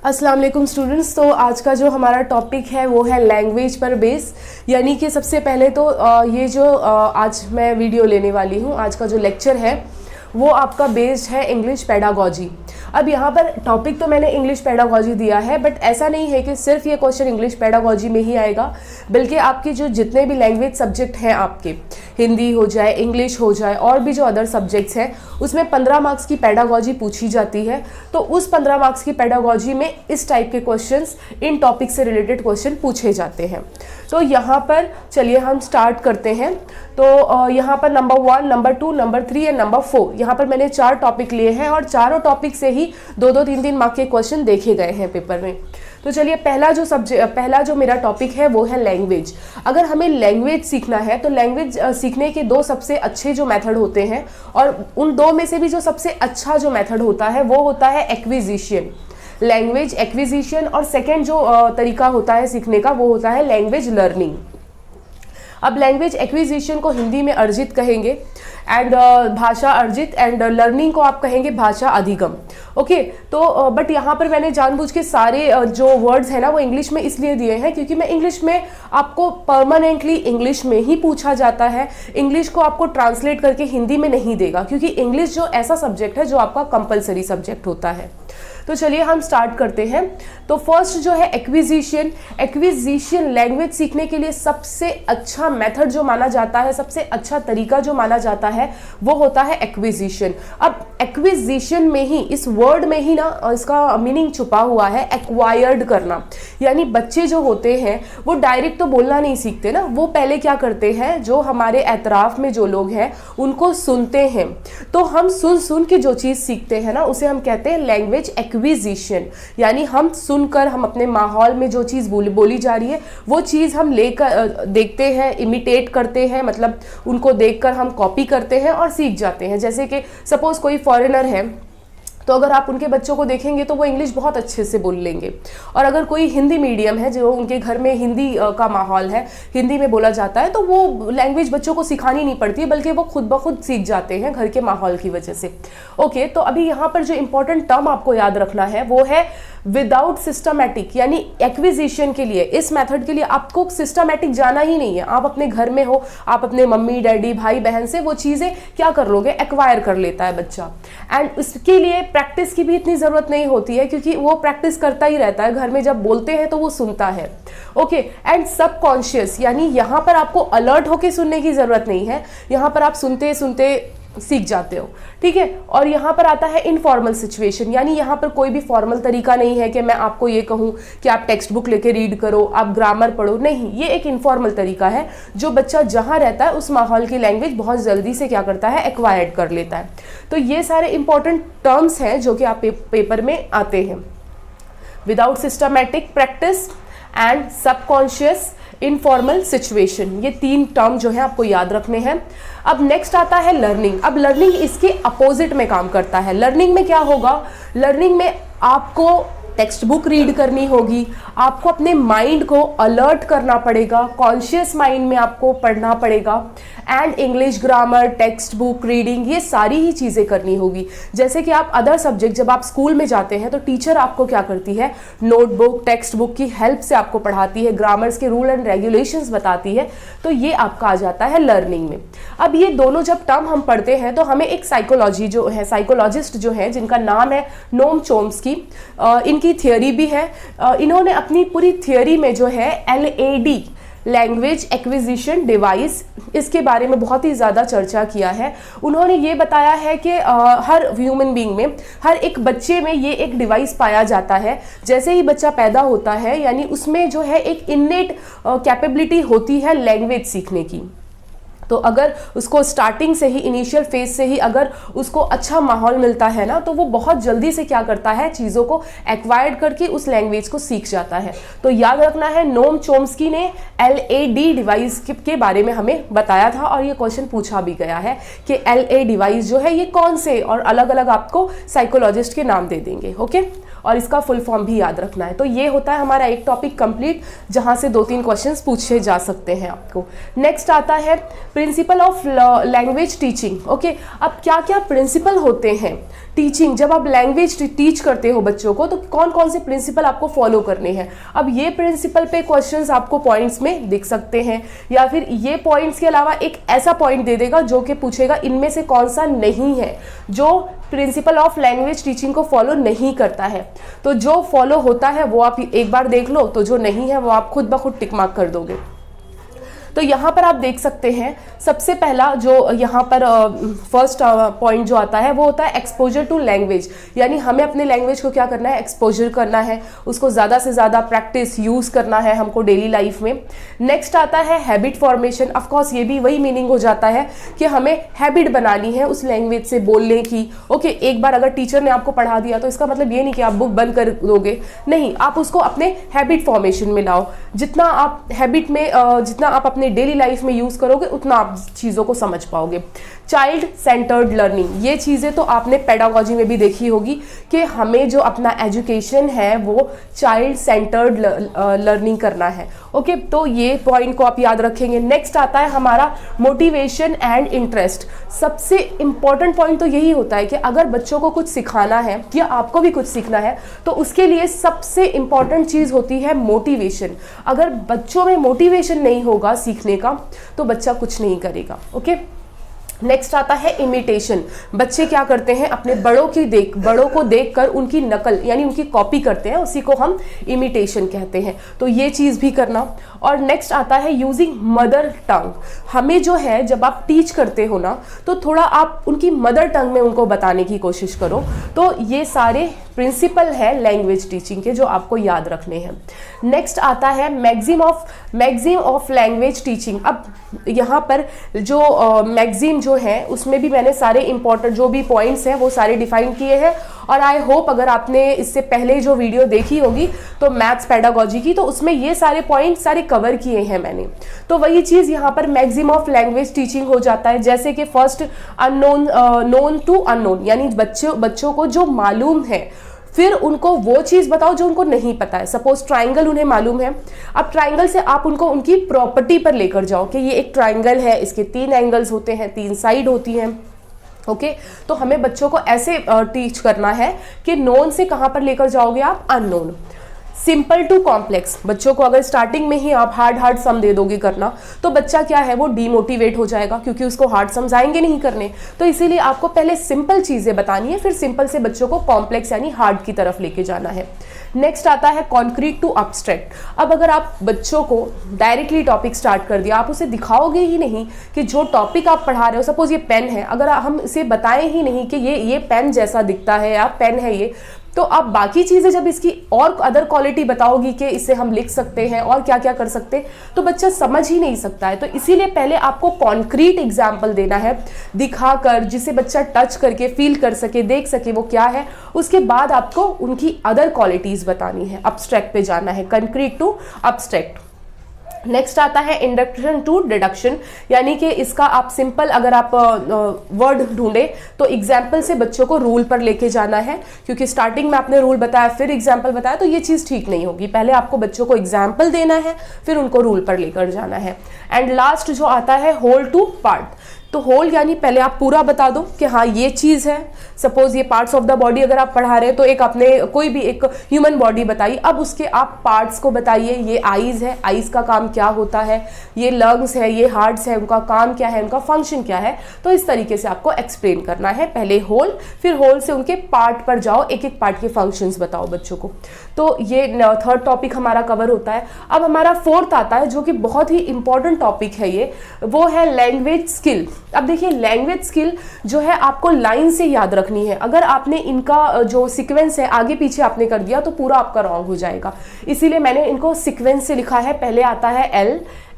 अस्सलाम वालेकुम स्टूडेंट्स। तो आज का जो हमारा टॉपिक है वो है लैंग्वेज पर बेस, यानी कि सबसे पहले तो ये जो आज मैं वीडियो लेने वाली हूँ, आज का जो लेक्चर है वो आपका बेस्ड है इंग्लिश पेडागॉजी। अब यहाँ पर टॉपिक तो मैंने इंग्लिश पेडागॉजी दिया है, बट ऐसा नहीं है कि सिर्फ ये क्वेश्चन इंग्लिश पेडागॉजी में ही आएगा, बल्कि आपके जो जितने भी लैंग्वेज सब्जेक्ट हैं, आपके हिंदी हो जाए, इंग्लिश हो जाए, और भी जो अदर सब्जेक्ट्स हैं, उसमें 15 मार्क्स की पेडागॉजी पूछी जाती है। तो उस 15 मार्क्स की पेडागॉजी में इस टाइप के क्वेश्चंस, इन टॉपिक से रिलेटेड क्वेश्चन पूछे जाते हैं। तो यहाँ पर चलिए हम स्टार्ट करते हैं। तो यहाँ पर number 1, number 2, number 3 and number 4, यहाँ पर मैंने 4 टॉपिक लिए हैं और चारों टॉपिक से ही 2-2, 3-3 मार्क के क्वेश्चन देखे गए हैं पेपर में। तो चलिए पहला जो मेरा टॉपिक है वो है लैंग्वेज। अगर हमें लैंग्वेज सीखना है तो लैंग्वेज सीखने के 2 सबसे अच्छे जो मेथड होते हैं, और उन 2 में से भी जो सबसे अच्छा जो मेथड होता है वो होता है एक्विजिशन, लैंग्वेज एक्विजिशन। और सेकेंड जो तरीका होता है सीखने का वो होता है लैंग्वेज लर्निंग। अब लैंग्वेज एक्विजिशन को हिंदी में अर्जित कहेंगे, एंड भाषा अर्जित, एंड लर्निंग को आप कहेंगे भाषा अधिगम। ओके, तो बट यहाँ पर मैंने जानबूझ के सारे जो वर्ड्स हैं ना वो इंग्लिश में इसलिए दिए हैं क्योंकि मैं इंग्लिश में आपको परमानेंटली इंग्लिश में ही पूछा जाता है। इंग्लिश को आपको ट्रांसलेट करके हिंदी में नहीं देगा, क्योंकि इंग्लिश जो ऐसा सब्जेक्ट है जो आपका कंपलसरी सब्जेक्ट होता है। तो चलिए हम स्टार्ट करते हैं। तो फर्स्ट जो है एक्विजिशन। एक्विजिशन लैंग्वेज सीखने के लिए सबसे अच्छा मेथड जो माना जाता है, सबसे अच्छा तरीका जो माना जाता है वो होता है एक्विजिशन। अब एक्विजिशन में ही, इस वर्ड में ही ना इसका मीनिंग छुपा हुआ है एक्वायर्ड करना। यानी बच्चे जो होते हैं वो डायरेक्ट तो बोलना नहीं सीखते ना, वो पहले क्या करते हैं, जो हमारे एतराफ में जो लोग हैं उनको सुनते हैं। तो हम सुन सुन के जो चीज़ सीखते हैं ना उसे हम कहते हैं लैंग्वेज एक्विजिशन। यानी हम सुनकर, हम अपने माहौल में जो चीज़ बोली जा रही है वो चीज़ हम लेकर देखते हैं, इमिटेट करते हैं, मतलब उनको देखकर हम कॉपी करते हैं और सीख जाते हैं। जैसे कि सपोज कोई फॉरेनर है तो अगर आप उनके बच्चों को देखेंगे तो वो इंग्लिश बहुत अच्छे से बोल लेंगे, और अगर कोई हिंदी मीडियम है जो उनके घर में हिंदी का माहौल है, हिंदी में बोला जाता है, तो वो लैंग्वेज बच्चों को सिखानी नहीं पड़ती है, बल्कि वो खुद ब खुद सीख जाते हैं घर के माहौल की वजह से। ओके, तो अभी यहाँ पर जो इंपॉर्टेंट टर्म आपको याद रखना है वो है विदाउट सिस्टमैटिक। यानी एक्विजिशन के लिए, इस मेथड के लिए आपको सिस्टमैटिक जाना ही नहीं है। आप अपने घर में हो, आप अपने मम्मी डैडी भाई बहन से वो चीज़ें क्या कर लोगे, एक्वायर कर लेता है बच्चा। एंड इसके लिए प्रैक्टिस की भी इतनी ज़रूरत नहीं होती है, क्योंकि वो प्रैक्टिस करता ही रहता है। घर में जब बोलते हैं तो वो सुनता है। ओके, एंड सबकॉन्शियस, यानी यहाँ पर आपको अलर्ट होके सुनने की ज़रूरत नहीं है, यहाँ पर आप सुनते सुनते सीख जाते हो। ठीक है, और यहाँ पर आता है इनफॉर्मल सिचुएशन। यानी यहाँ पर कोई भी फॉर्मल तरीका नहीं है कि मैं आपको ये कहूँ कि आप टेक्स्ट बुक लेके रीड करो, आप ग्रामर पढ़ो, नहीं। ये एक इनफॉर्मल तरीका है जो बच्चा जहाँ रहता है उस माहौल की लैंग्वेज बहुत जल्दी से क्या करता है, एक्वायर्ड कर लेता है। तो ये सारे इंपॉर्टेंट टर्म्स हैं जो कि आप पेपर में आते हैं। Without systematic, practice and subconscious, informal situation, ये 3 टर्म जो है आपको याद रखने हैं। अब नेक्स्ट आता है लर्निंग। अब लर्निंग इसके अपोजिट में काम करता है। लर्निंग में क्या होगा, लर्निंग में आपको टेक्स्ट बुक रीड करनी होगी, आपको अपने माइंड को अलर्ट करना पड़ेगा, कॉन्शियस माइंड में आपको पढ़ना पड़ेगा, and English grammar, text book reading, ये सारी ही चीज़ें करनी होगी। जैसे कि आप अदर सब्जेक्ट जब आप स्कूल में जाते हैं तो टीचर आपको क्या करती है, नोटबुक, टेक्स्ट बुक की हेल्प से आपको पढ़ाती है, ग्रामर्स के रूल एंड रेगुलेशंस बताती है। तो ये आपका आ जाता है लर्निंग में। अब ये दोनों जब टर्म हम पढ़ते हैं तो हमें एक साइकोलॉजी जो है, साइकोलॉजिस्ट जो है जिनका नाम है नोम चोम्स्की, इनकी थियोरी भी है। इन्होंने अपनी पूरी थियोरी में जो है LAD, लैंग्वेज एक्विजिशन डिवाइस, इसके बारे में बहुत ही ज़्यादा चर्चा किया है। उन्होंने ये बताया है कि हर ह्यूमन बीइंग में, हर एक बच्चे में ये एक डिवाइस पाया जाता है। जैसे ही बच्चा पैदा होता है, यानी उसमें जो है एक इन्नेट कैपेबिलिटी होती है लैंग्वेज सीखने की। तो अगर उसको स्टार्टिंग से ही, इनिशियल फेज से ही अगर उसको अच्छा माहौल मिलता है ना, तो वो बहुत जल्दी से क्या करता है, चीज़ों को एक्वायर्ड करके उस लैंग्वेज को सीख जाता है। तो याद रखना है, नोम चोम्स्की ने LAD डिवाइस के बारे में हमें बताया था, और ये क्वेश्चन पूछा भी गया है कि LA डिवाइस जो है ये कौन से, और अलग अलग आपको साइकोलॉजिस्ट के नाम दे देंगे। ओके और इसका फुल फॉर्म भी याद रखना है। तो ये होता है हमारा एक टॉपिक कंप्लीट, जहाँ से 2-3 क्वेश्चंस पूछे जा सकते हैं आपको। नेक्स्ट आता है principle of language teaching. Okay, अब क्या क्या प्रिंसिपल होते हैं टीचिंग, जब आप लैंग्वेज टीच करते हो बच्चों को, तो कौन कौन से प्रिंसिपल आपको फॉलो करने हैं। अब ये प्रिंसिपल पे क्वेश्चंस आपको पॉइंट्स में दिख सकते हैं, या फिर ये पॉइंट्स के अलावा एक ऐसा पॉइंट दे देगा जो कि पूछेगा इनमें से कौन सा नहीं है जो प्रिंसिपल ऑफ लैंग्वेज टीचिंग को फॉलो नहीं करता है। तो जो फॉलो होता है वो आप एक बार देख लो, तो जो नहीं है वो आप खुद ब खुद टिक मार्क कर दोगे। तो यहाँ पर आप देख सकते हैं सबसे पहला जो यहाँ पर फर्स्ट पॉइंट जो आता है वो होता है एक्सपोजर टू लैंग्वेज, यानी हमें अपने लैंग्वेज को क्या करना है, एक्सपोजर करना है, उसको ज़्यादा से ज़्यादा प्रैक्टिस यूज़ करना है हमको डेली लाइफ में। नेक्स्ट आता है हैबिट फॉर्मेशन। ऑफ कोर्स ये भी वही मीनिंग हो जाता है कि हमें हैबिट बनानी है उस लैंग्वेज से बोलने की। ओके, एक बार अगर टीचर ने आपको पढ़ा दिया तो इसका मतलब ये नहीं कि आप बुक बंद कर दोगे, नहीं, आप उसको अपने हैबिट फॉर्मेशन में लाओ। जितना आप हैबिट में जितना आप अपने डेली लाइफ में यूज करोगे उतना आप चीजों को समझ पाओगे। चाइल्ड सेंटर्ड लर्निंग, ये चीजें तो आपने पेडागोजी में भी देखी होगी कि हमें जो अपना एजुकेशन है वो चाइल्ड सेंटर्ड लर्निंग करना है। ओके, तो ये पॉइंट को आप याद रखेंगे। नेक्स्ट आता है हमारा मोटिवेशन एंड इंटरेस्ट। सबसे इंपॉर्टेंट पॉइंट तो यही होता है कि अगर बच्चों को कुछ सिखाना है या आपको भी कुछ सीखना है तो उसके लिए सबसे इंपॉर्टेंट चीज होती है मोटिवेशन। अगर बच्चों में मोटिवेशन नहीं होगा सीखने का तो बच्चा कुछ नहीं करेगा। ओके, नेक्स्ट आता है इमिटेशन। बच्चे क्या करते हैं, अपने बड़ों को देखकर उनकी नकल यानी उनकी कॉपी करते हैं, उसी को हम इमिटेशन कहते हैं। तो ये चीज़ भी करना। और नेक्स्ट आता है यूजिंग मदर टंग। हमें जो है जब आप टीच करते हो ना तो थोड़ा आप उनकी मदर टंग में उनको बताने की कोशिश करो। तो ये सारे प्रिंसिपल है लैंग्वेज टीचिंग के जो आपको याद रखने हैं। नेक्स्ट आता है मैगजीम ऑफ लैंग्वेज टीचिंग। अब यहाँ पर जो मैगजीम जो है उसमें भी मैंने सारे इंपॉर्टेंट जो भी पॉइंट्स हैं वो सारे डिफाइन किए हैं। और आई होप अगर आपने इससे पहले जो वीडियो देखी होगी तो मैथ्स पेडागोजी की, तो उसमें ये सारे पॉइंट सारे कवर किए हैं मैंने। तो वही चीज़ यहाँ पर मैगजीम ऑफ लैंग्वेज टीचिंग हो जाता है। जैसे कि first unknown, known to unknown, यानी बच्चों को जो मालूम है फिर उनको वो चीज़ बताओ जो उनको नहीं पता है। सपोज ट्राइंगल उन्हें मालूम है, अब ट्राइंगल से आप उनको उनकी प्रॉपर्टी पर लेकर जाओ कि ये एक ट्राइंगल है, इसके 3 एंगल्स होते हैं, 3 साइड होती हैं। ओके, तो हमें बच्चों को ऐसे टीच करना है कि नोन से कहाँ पर लेकर जाओगे आप, अननोन। सिंपल टू कॉम्प्लेक्स, बच्चों को अगर स्टार्टिंग में ही आप हार्ड सम दे दोगे करना तो बच्चा क्या है वो डीमोटिवेट हो जाएगा, क्योंकि उसको हार्ड सम्स आएंगे नहीं करने। तो इसीलिए आपको पहले सिंपल चीज़ें बतानी है, फिर सिंपल से बच्चों को कॉम्प्लेक्स यानी हार्ड की तरफ लेके जाना है। नेक्स्ट आता है कॉन्क्रीट टू अब्स्ट्रैक्ट। अब अगर आप बच्चों को डायरेक्टली टॉपिक स्टार्ट कर दिया, आप उसे दिखाओगे ही नहीं कि जो टॉपिक आप पढ़ा रहे हो, सपोज ये पेन है, अगर हम इसे बताएं ही नहीं कि ये पेन जैसा दिखता है या पेन है ये, तो आप बाकी चीज़ें जब इसकी और अदर क्वालिटी बताओगी कि इससे हम लिख सकते हैं और क्या क्या कर सकते हैं, तो बच्चा समझ ही नहीं सकता है। तो इसीलिए पहले आपको कॉन्क्रीट एग्जाम्पल देना है दिखाकर, जिसे बच्चा टच करके फील कर सके, देख सके वो क्या है। उसके बाद आपको उनकी अदर क्वालिटीज़ बतानी है, अब्स्ट्रैक्ट पे जाना है, कॉन्क्रीट टू अब्स्ट्रैक्ट। नेक्स्ट आता है इंडक्शन टू डिडक्शन, यानी कि इसका आप सिंपल अगर आप वर्ड ढूंढे तो एग्जाम्पल से बच्चों को रूल पर लेके जाना है, क्योंकि स्टार्टिंग में आपने रूल बताया फिर एग्जाम्पल बताया तो ये चीज़ ठीक नहीं होगी। पहले आपको बच्चों को एग्जाम्पल देना है फिर उनको रूल पर लेकर जाना है। एंड लास्ट जो आता है होल टू पार्ट। तो होल यानी पहले आप पूरा बता दो कि हाँ ये चीज़ है। सपोज ये पार्ट्स ऑफ द बॉडी अगर आप पढ़ा रहे हैं तो एक अपने कोई भी एक ह्यूमन बॉडी बताइए, अब उसके आप पार्ट्स को बताइए। ये आईज है, आईज का काम क्या होता है, ये लंग्स है, ये हार्ट्स है, उनका काम क्या है, उनका फंक्शन क्या है। तो इस तरीके से आपको एक्सप्लेन करना है, पहले होल फिर होल से उनके पार्ट पर जाओ, एक एक पार्ट के फंक्शंस बताओ बच्चों को। तो ये थर्ड टॉपिक हमारा कवर होता है। अब हमारा फोर्थ आता है जो कि बहुत ही इंपॉर्टेंट टॉपिक है, ये वो है लैंग्वेज स्किल। अब देखिए लैंग्वेज स्किल जो है आपको लाइन से याद रखनी है। अगर आपने इनका जो सीक्वेंस है आगे पीछे आपने कर दिया तो पूरा आपका रॉन्ग हो जाएगा, इसीलिए मैंने इनको सीक्वेंस से लिखा है। पहले आता है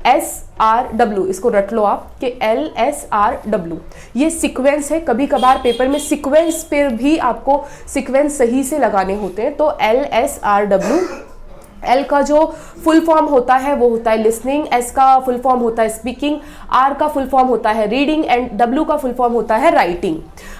LSRW, इसको रट लो आप कि LSRW ये सीक्वेंस है। कभी कभार पेपर में सीक्वेंस पर भी आपको सीक्वेंस सही से लगाने होते हैं, तो LSRW एल का जो फुल फॉर्म होता है वो होता है लिसनिंग, एस का फुल फॉर्म होता है स्पीकिंग, आर का फुल फॉर्म होता है रीडिंग एंड डब्ल्यू का फुल फॉर्म होता है राइटिंग।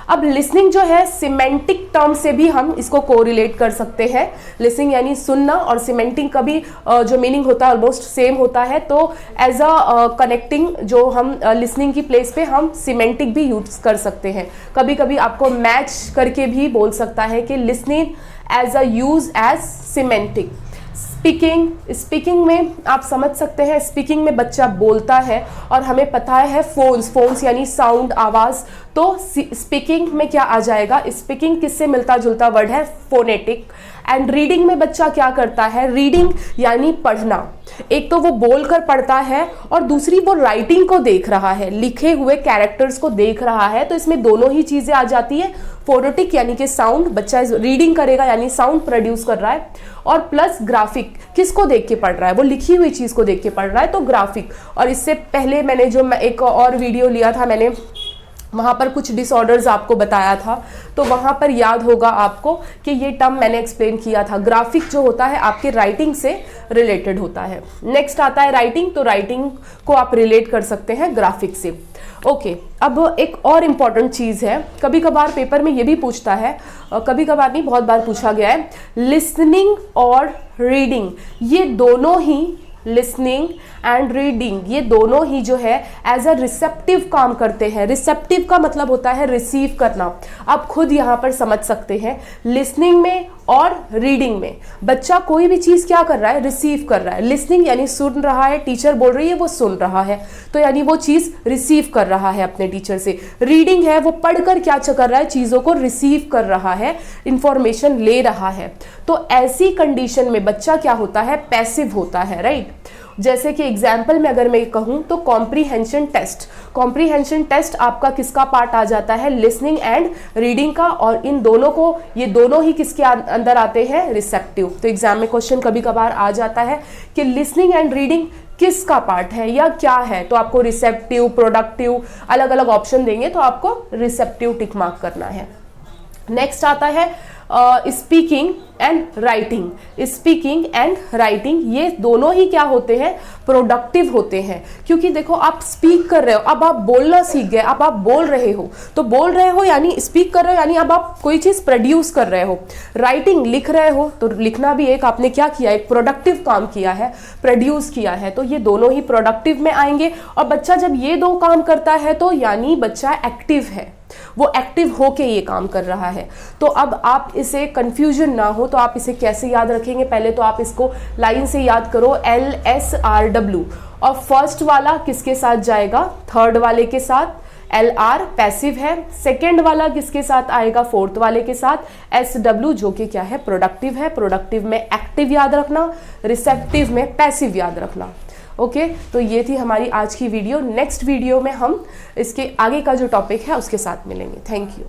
अब लिसनिंग जो है सिमेंटिक टर्म से भी हम इसको कोरिलेट कर सकते हैं। लिसनिंग यानी सुनना, और सिमेंटिक का भी जो मीनिंग होता है ऑलमोस्ट सेम होता है। तो एज अ कनेक्टिंग जो हम लिसनिंग की प्लेस पे हम सिमेंटिक भी यूज कर सकते हैं। कभी कभी आपको मैच करके भी बोल सकता है कि listening as a use as semantic. Speaking में आप समझ सकते हैं, स्पीकिंग में बच्चा बोलता है और हमें पता है फोन्स यानी साउंड, आवाज। तो स्पीकिंग में क्या आ जाएगा, स्पीकिंग किससे मिलता जुलता वर्ड है, फोनेटिक। एंड रीडिंग में बच्चा क्या करता है, रीडिंग यानी पढ़ना। एक तो वो बोलकर पढ़ता है और दूसरी वो राइटिंग को देख रहा है, लिखे हुए कैरेक्टर्स को देख रहा है। तो इसमें दोनों ही चीजें आ जाती है। फोनेटिक यानी कि साउंड, बच्चा रीडिंग करेगा यानी साउंड प्रोड्यूस कर रहा है, और प्लस ग्राफिक, किसको देख के पढ़ रहा है, वो लिखी हुई चीज को देख के पढ़ रहा है, तो ग्राफिक। और इससे पहले मैंने जो एक और वीडियो लिया था, मैंने वहाँ पर कुछ डिसऑर्डर्स आपको बताया था, तो वहाँ पर याद होगा आपको कि ये टर्म मैंने एक्सप्लेन किया था। ग्राफिक जो होता है आपके राइटिंग से रिलेटेड होता है। नेक्स्ट आता है राइटिंग, तो राइटिंग को आप रिलेट कर सकते हैं ग्राफिक से। ओके, अब एक और इम्पॉर्टेंट चीज़ है, कभी कभार पेपर में ये भी पूछता है, कभी कभार नहीं बहुत बार पूछा गया है, लिसनिंग और रीडिंग, ये दोनों ही, लिसनिंग एंड रीडिंग, ये दोनों ही जो है एज अ रिसेप्टिव काम करते हैं। रिसेप्टिव का मतलब होता है रिसीव करना। आप खुद यहाँ पर समझ सकते हैं, लिसनिंग में और रीडिंग में बच्चा कोई भी चीज़ क्या कर रहा है, रिसीव कर रहा है। लिसनिंग यानी सुन रहा है, टीचर बोल रही है वो सुन रहा है, तो यानी वो चीज़ रिसीव कर रहा है अपने टीचर से। रीडिंग है वो पढ़कर क्या कर रहा है, चीज़ों को रिसीव कर रहा है, इंफॉर्मेशन ले रहा है। तो ऐसी कंडीशन में बच्चा क्या होता है, पैसिव होता है, राइट। जैसे कि एग्जाम्पल में अगर मैं कहूँ तो कॉम्प्रीहेंशन टेस्ट आपका किसका पार्ट आ जाता है, लिसनिंग एंड रीडिंग का, और इन दोनों को, ये दोनों ही किसके अंदर आते हैं, रिसेप्टिव। तो एग्जाम में क्वेश्चन कभी कभार आ जाता है कि लिसनिंग एंड रीडिंग किसका पार्ट है या क्या है, तो आपको रिसेप्टिव, प्रोडक्टिव अलग अलग ऑप्शन देंगे, तो आपको रिसेप्टिव टिक मार्क करना है। नेक्स्ट आता है स्पीकिंग एंड राइटिंग, ये दोनों ही क्या होते हैं, प्रोडक्टिव होते हैं। क्योंकि देखो आप स्पीक कर रहे हो, अब आप बोलना सीख गए, अब आप बोल रहे हो, तो बोल रहे हो यानी स्पीक कर रहे हो, यानी अब आप कोई चीज प्रोड्यूस कर रहे हो। राइटिंग, लिख रहे हो, तो लिखना भी एक आपने क्या किया, एक प्रोडक्टिव काम किया है, प्रोड्यूस किया है, तो ये दोनों ही प्रोडक्टिव में आएंगे। और बच्चा जब ये दो काम करता है तो यानी बच्चा एक्टिव है, वो एक्टिव होके ये काम कर रहा है। तो अब आप इसे कंफ्यूजन ना हो तो आप इसे कैसे याद रखेंगे, पहले तो आप इसको लाइन से याद करो, LSRW, और फर्स्ट वाला किसके साथ जाएगा, थर्ड वाले के साथ, LR पैसिव है, सेकेंड वाला किसके साथ आएगा, फोर्थ वाले के साथ, SW जो कि क्या है, प्रोडक्टिव है। प्रोडक्टिव में एक्टिव याद रखना, रिसेप्टिव में पैसिव याद रखना। ओके, तो ये थी हमारी आज की वीडियो। नेक्स्ट वीडियो में हम इसके आगे का जो टॉपिक है उसके साथ मिलेंगे। Thank you.